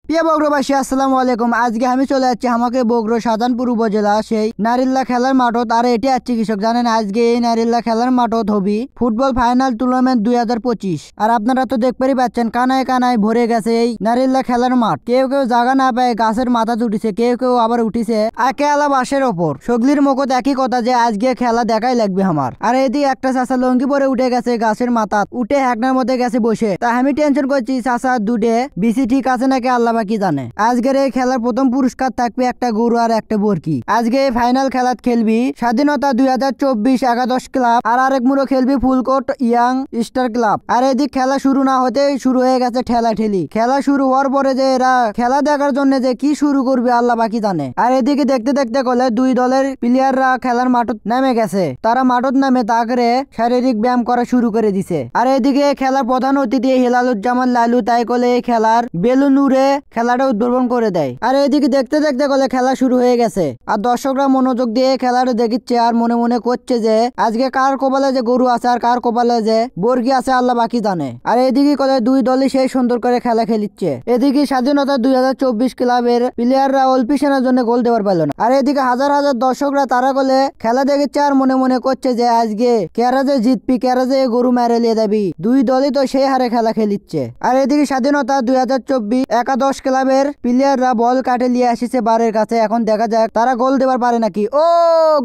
প্রিয় বগুড়াবাসী আসসালামু আলাইকুম। আজকে আমি চলে যাচ্ছি আমাকে বগুড়া শাহজাহানপুর উপজেলা সেই নারিল্লা খেলার মাঠত। আর এটি আছি কৃষক জানেন আজকে এই নারিল্লা খেলার মাঠত হবি ফুটবল ফাইনাল টুর্নামেন্ট 2025। আর আপনারা তো দেখতেই পাচ্ছেন কানায় কানায় ভরে গেছে এই নারিল্লা খেলার মাঠ। কেউ কেউ জায়গা না পায় গাছের মাথা উঠিছে, কেউ কেউ আবার উঠিছে আকেলা বাসের ওপর। সগলির মুখত একই কথা যে আজকে খেলা দেখাই লাগবে আমার। আর এদিকে একটা চাষা লঙ্গি পরে উঠে গেছে গাছের মাথা, উঠে হ্যাকনার মধ্যে গেছে বসে। তা আমি টেনশন করছি চাষা দুধে বিসি ঠিক আছে নাকি আল্লাহ বাকি জানে। আজকের এই খেলার প্রথম পুরস্কার থাকবে একটা গরু আর একটা বরকি। আজকে এই ফাইনাল খেলাত খেলবি স্বাধীনতা 2024 একাদশ ক্লাব আর আরেক মুড়ো খেলবি ফুলকোট ইয়াং স্টার ক্লাব। আর এদিক খেলা শুরু না হতে শুরু হয়ে গেছে ঠেলা ঠেলি। খেলা শুরু হওয়ার পরে যে এরা খেলা দেখার জন্য যে কি শুরু করবে আল্লাহ বাকি জানে। আর এদিকে দেখতে দেখতে গেলে দুই দলের প্লেয়াররা খেলার মাঠত নেমে গেছে। তারা মাঠত নামে তাকে শারীরিক ব্যায়াম করা শুরু করে দিছে। আর এদিকে খেলার প্রধান অতিথি হেলালুজ্জামান লালু তাই কলে এই খেলার বেলুন উড়ে খেলাটা উদ্বোধন করে দেয়। আর এদিকে দেখতে দেখতে গেলে খেলা শুরু হয়ে গেছে। আর দর্শকরা মনোযোগ দিয়ে খেলাটা দেখিচ্ছে আর মনে মনে করছে যে আজকে কার কপালে যে গরু আছে আর কার কপালে যে বর্গি আছে আল্লাহ বাকি জানে। আর এদিকে কলে দুই দলই সেই সুন্দর করে খেলা খেলিচ্ছে। এদিকে স্বাধীনতা 2024 ক্লাবের প্লেয়াররা অল্প সেনার জন্য গোল দেওয়ার পারল না। আর এদিকে হাজার হাজার দর্শকরা তারা কলে খেলা দেখেছে আর মনে মনে করছে যে আজকে কেরা যে জিতবি কেরা যে গরু মেরে লিয়ে যাবি। দুই দলই তো সেই হারে খেলা খেলিচ্ছে। আর এদিকে স্বাধীনতা 2024 একাদশ ক্লাবের প্লেয়াররা বল কাটে নিয়ে আসিছে বারের কাছে। এখন দেখা যাক তারা গোল দেবার পারে নাকি। ও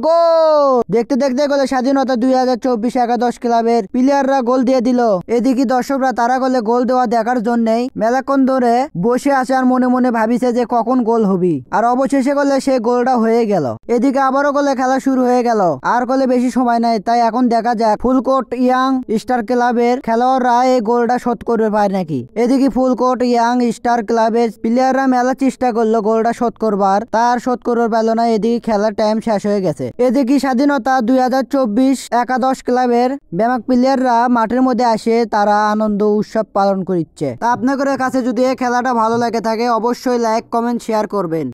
গোল! দেখতে দেখতে গেলে স্বাধীনতা 2024 একাদশ ক্লাবের প্লেয়াররা গোল দিয়ে দিল। এদিকে দর্শকরা তারা গলে গোল দেওয়া দেখার জন্যই মেলাক্ষণ ধরে বসে আছে আর মনে মনে ভাবিছে যে কখন গোল হবি। আর অবশেষে গলে সেই গোলটা হয়ে গেল। এদিকে আবারও গলে খেলা শুরু হয়ে গেল। আর গলে বেশি সময় নাই, তাই এখন দেখা যাক ফুলকোট ইয়াং স্টার ক্লাবের খেলোয়াড়রা এই গোলটা শোধ করবে পারে নাকি। এদিকে ফুলকোট ইয়াং স্টার ক্লাবের প্লেয়াররা মেলা চেষ্টা করলো গোলটা শোধ করবার, তার শোধ করবার পারল না। এদিকে খেলার টাইম শেষ হয়ে গেছে। এদিকে স্বাধীনতা 2024 একাদশ ক্লাবের ব্যামাক প্লেয়াররা মাঠের মধ্যে আসে তারা আনন্দ উৎসব পালন করছে। তা আপনাদের কাছে যদি এই খেলাটা ভালো লাগে থাকে অবশ্যই লাইক কমেন্ট শেয়ার করবেন।